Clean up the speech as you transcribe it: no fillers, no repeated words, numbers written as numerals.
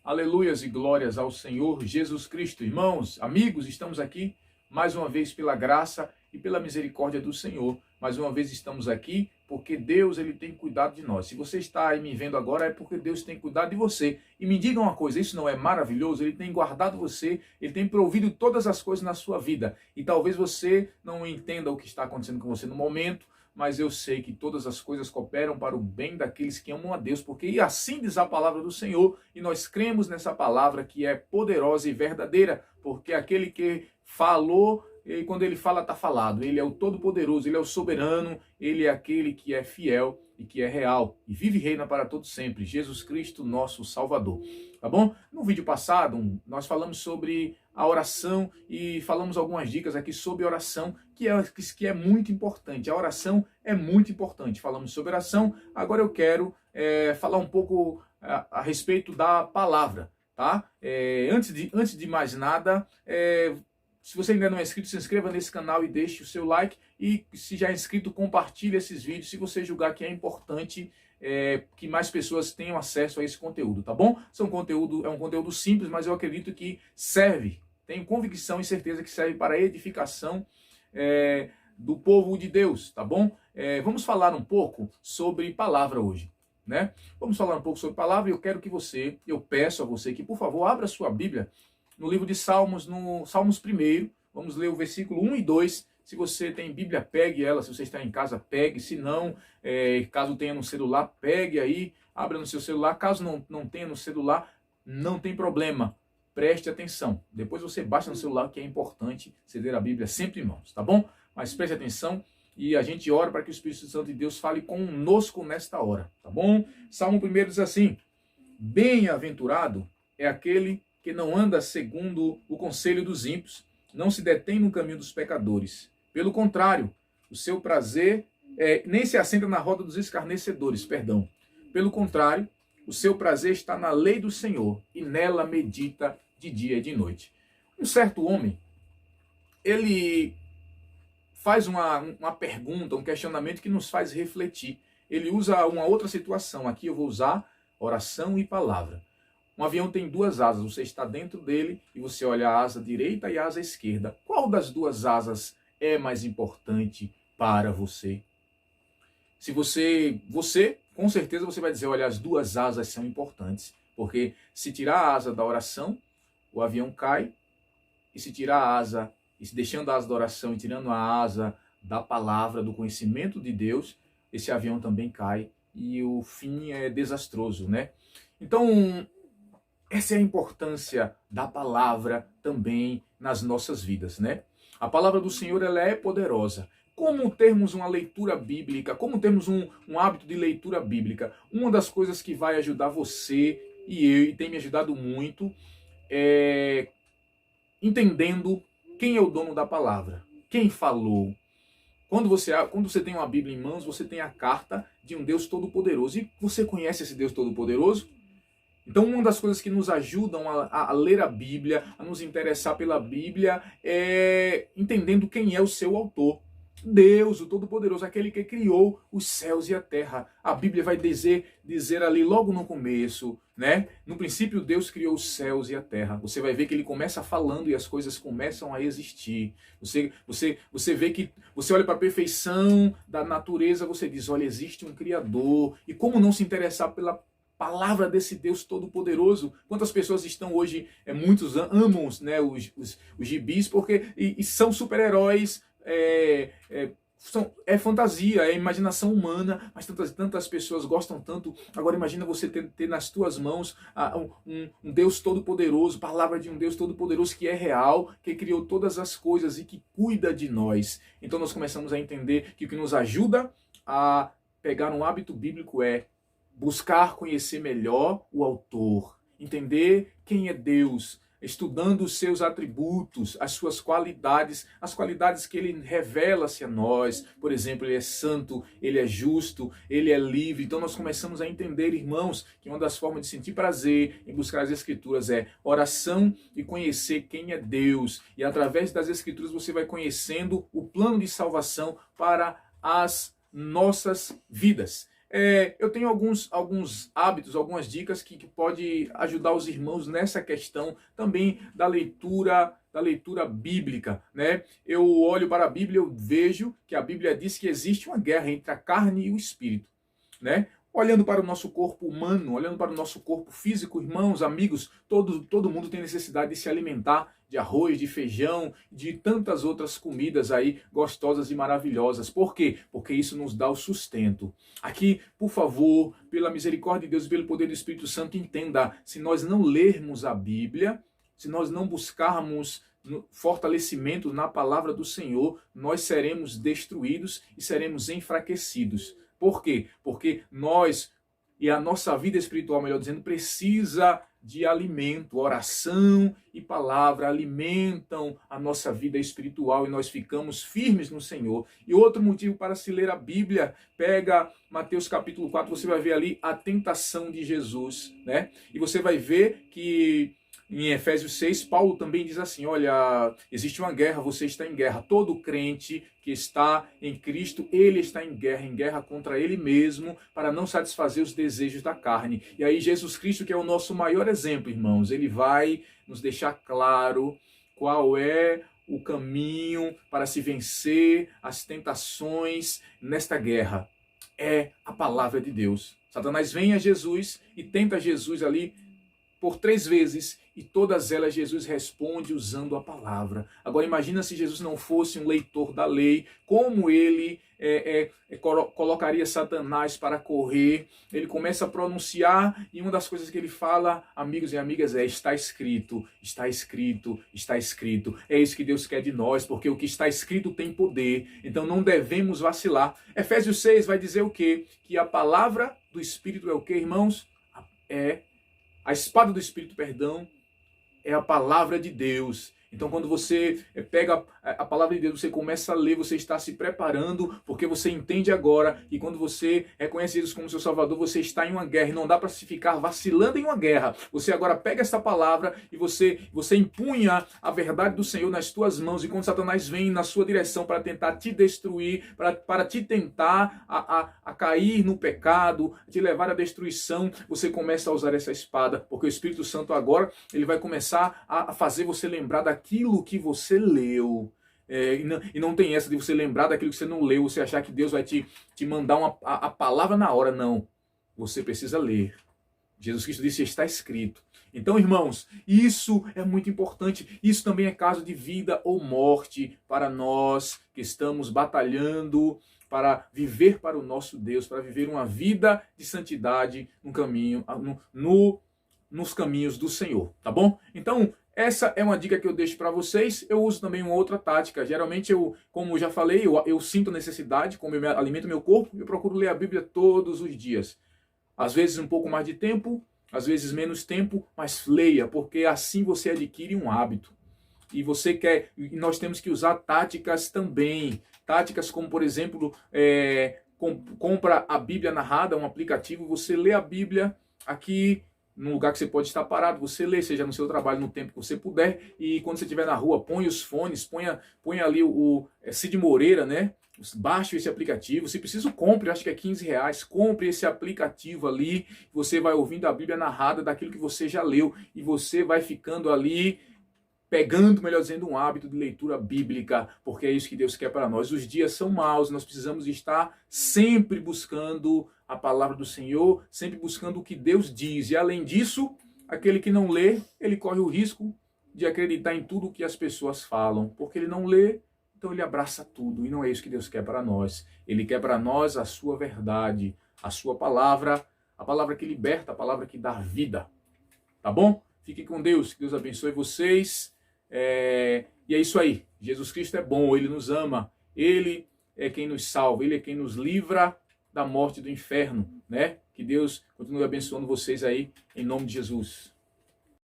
Aleluias e glórias ao Senhor Jesus Cristo. Irmãos, amigos, estamos aqui mais uma vez pela graça e pela misericórdia do Senhor. Mais uma vez estamos aqui porque Deus ele tem cuidado de nós. Se você está aí me vendo agora é porque Deus tem cuidado de você. E me diga uma coisa, isso não é maravilhoso? Ele tem guardado você, ele tem provido todas as coisas na sua vida. E talvez você não entenda o que está acontecendo com você no momento, mas eu sei que todas as coisas cooperam para o bem daqueles que amam a Deus, porque e assim diz a palavra do Senhor, e nós cremos nessa palavra que é poderosa e verdadeira, porque aquele que falou, e quando ele fala, está falado. Ele é o Todo-Poderoso, ele é o Soberano, ele é aquele que é fiel e que é real, e vive e reina para todo sempre, Jesus Cristo, nosso Salvador. Tá bom? No vídeo passado, nós falamos sobre a oração e falamos algumas dicas aqui sobre oração, que é muito importante. A oração é muito importante. Falamos sobre oração, agora eu quero falar um pouco a respeito da palavra, tá? Antes de mais nada, se você ainda não é inscrito, se inscreva nesse canal e deixe o seu like. E se já é inscrito, compartilhe esses vídeos se você julgar que é importante que mais pessoas tenham acesso a esse conteúdo, tá bom? É um conteúdo simples, mas eu acredito que serve. Tenho convicção e certeza que serve para a edificação do povo de Deus, tá bom? Vamos falar um pouco sobre palavra hoje, né? Vamos falar um pouco sobre palavra e eu peço a você que, por favor, abra sua Bíblia no livro de Salmos, no Salmos 1, vamos ler o versículo 1 e 2. Se você tem Bíblia, pegue ela. Se você está em casa, pegue. Se não, caso tenha no celular, pegue aí, abra no seu celular. Caso não tenha no celular, não tem problema. Preste atenção. Depois você baixa no celular, que é importante você ler a Bíblia sempre em mãos, tá bom? Mas preste atenção e a gente ora para que o Espírito Santo de Deus fale conosco nesta hora, tá bom? Salmo 1 diz assim: Bem-aventurado é aquele que não anda segundo o conselho dos ímpios, não se detém no caminho dos pecadores. Pelo contrário, o seu prazer nem se assenta na roda dos escarnecedores, perdão. Pelo contrário, o seu prazer está na lei do Senhor, e nela medita de dia e de noite. Um certo homem, ele faz uma pergunta, um questionamento que nos faz refletir. Ele usa uma outra situação. Aqui eu vou usar oração e palavra. Um avião tem duas asas, você está dentro dele e você olha a asa direita e a asa esquerda. Qual das duas asas é mais importante para você? Se você, com certeza você vai dizer, olha, as duas asas são importantes, porque se tirar a asa da oração, o avião cai, e se tirar a asa, e se deixando a asa da oração e tirando a asa da palavra, do conhecimento de Deus, esse avião também cai e o fim é desastroso, né? Então, essa é a importância da palavra também nas nossas vidas, né? A palavra do Senhor, ela é poderosa. Como termos uma leitura bíblica, como termos um hábito de leitura bíblica? Uma das coisas que vai ajudar você e eu, e tem me ajudado muito, é entendendo quem é o dono da palavra, quem falou. Quando você tem uma Bíblia em mãos, você tem a carta de um Deus Todo-Poderoso. E você conhece esse Deus Todo-Poderoso? Então, uma das coisas que nos ajudam a ler a Bíblia, a nos interessar pela Bíblia, é entendendo quem é o seu autor. Deus, o Todo-Poderoso, aquele que criou os céus e a terra. A Bíblia vai dizer ali logo no começo, né? No princípio, Deus criou os céus e a terra. Você vai ver que ele começa falando e as coisas começam a existir. Você vê que você olha para a perfeição da natureza, você diz, olha, existe um Criador. E como não se interessar pela palavra desse Deus Todo-Poderoso? Quantas pessoas estão hoje, muitos amam, né, os gibis, porque e são super-heróis, é fantasia, é imaginação humana, mas tantas pessoas gostam tanto. Agora imagina você ter nas tuas mãos um Deus Todo-Poderoso, palavra de um Deus Todo-Poderoso que é real, que criou todas as coisas e que cuida de nós. Então nós começamos a entender que o que nos ajuda a pegar um hábito bíblico é buscar conhecer melhor o autor, entender quem é Deus, estudando os seus atributos, as suas qualidades, as qualidades que ele revela-se a nós. Por exemplo, ele é santo, ele é justo, ele é livre. Então nós começamos a entender, irmãos, que uma das formas de sentir prazer em buscar as Escrituras é oração e conhecer quem é Deus. E através das Escrituras você vai conhecendo o plano de salvação para as nossas vidas. eu tenho alguns hábitos, algumas dicas que pode ajudar os irmãos nessa questão também da leitura bíblica, né? Eu olho para a Bíblia, eu vejo que a Bíblia diz que existe uma guerra entre a carne e o espírito, né? Olhando para o nosso corpo humano, olhando para o nosso corpo físico, irmãos, amigos, todo mundo tem necessidade de se alimentar de arroz, de feijão, de tantas outras comidas aí gostosas e maravilhosas. Por quê? Porque isso nos dá o sustento. Aqui, por favor, pela misericórdia de Deus e pelo poder do Espírito Santo, entenda, se nós não lermos a Bíblia, se nós não buscarmos fortalecimento na palavra do Senhor, nós seremos destruídos e seremos enfraquecidos. Por quê? Porque nós, e a nossa vida espiritual, melhor dizendo, precisa de alimento. Oração e palavra alimentam a nossa vida espiritual e nós ficamos firmes no Senhor. E outro motivo para se ler a Bíblia, pega Mateus capítulo 4, você vai ver ali a tentação de Jesus, né? E você vai ver que em Efésios 6, Paulo também diz assim, olha, existe uma guerra, você está em guerra. Todo crente que está em Cristo, ele está em guerra contra ele mesmo, para não satisfazer os desejos da carne. E aí Jesus Cristo, que é o nosso maior exemplo, irmãos, ele vai nos deixar claro qual é o caminho para se vencer as tentações nesta guerra. É a palavra de Deus. Satanás vem a Jesus e tenta Jesus ali por 3 vezes, e todas elas Jesus responde usando a palavra. Agora imagina se Jesus não fosse um leitor da lei, como ele colocaria Satanás para correr. Ele começa a pronunciar, e uma das coisas que ele fala, amigos e amigas, está escrito, está escrito, está escrito. É isso que Deus quer de nós, porque o que está escrito tem poder, então não devemos vacilar. Efésios 6 vai dizer o quê? Que a palavra do Espírito é o quê, irmãos? A espada do Espírito, perdão, é a palavra de Deus. Então, quando você pega a palavra de Deus, você começa a ler, você está se preparando, porque você entende agora que quando você reconhece Jesus como seu Salvador, você está em uma guerra, e não dá para se ficar vacilando em uma guerra. Você agora pega essa palavra e você empunha a verdade do Senhor nas tuas mãos, e quando Satanás vem na sua direção para tentar te destruir, para te tentar a cair no pecado, te levar à destruição, você começa a usar essa espada, porque o Espírito Santo agora ele vai começar a fazer você lembrar daquilo que você leu. E não tem essa de você lembrar daquilo que você não leu, você achar que Deus vai te mandar a palavra na hora. Não. Você precisa ler. Jesus Cristo disse, está escrito. Então, irmãos, isso é muito importante. Isso também é caso de vida ou morte para nós que estamos batalhando para viver para o nosso Deus, para viver uma vida de santidade no caminho, nos caminhos do Senhor, tá bom? Então, essa é uma dica que eu deixo para vocês. Eu uso também uma outra tática. Geralmente, como eu já falei, eu sinto necessidade, como eu alimento meu corpo, eu procuro ler a Bíblia todos os dias. Às vezes um pouco mais de tempo, às vezes menos tempo, mas leia, porque assim você adquire um hábito. E nós temos que usar táticas também. Táticas como, por exemplo, compra a Bíblia narrada, um aplicativo, você lê a Bíblia aqui num lugar que você pode estar parado, você lê, seja no seu trabalho, no tempo que você puder, e quando você estiver na rua, põe os fones, põe ali o Cid Moreira, né? Baixe esse aplicativo, se preciso compre, acho que é R$15, compre esse aplicativo ali, você vai ouvindo a Bíblia narrada daquilo que você já leu, e você vai ficando ali, pegando, melhor dizendo, um hábito de leitura bíblica, porque é isso que Deus quer para nós. Os dias são maus, nós precisamos estar sempre buscando a palavra do Senhor, sempre buscando o que Deus diz. E além disso, aquele que não lê, ele corre o risco de acreditar em tudo o que as pessoas falam, porque ele não lê, então ele abraça tudo. E não é isso que Deus quer para nós. Ele quer para nós a sua verdade, a sua palavra, a palavra que liberta, a palavra que dá vida. Tá bom? Fiquem com Deus, que Deus abençoe vocês. E é isso aí. Jesus Cristo é bom, Ele nos ama, Ele é quem nos salva, Ele é quem nos livra da morte do inferno, né? Que Deus continue abençoando vocês aí, em nome de Jesus.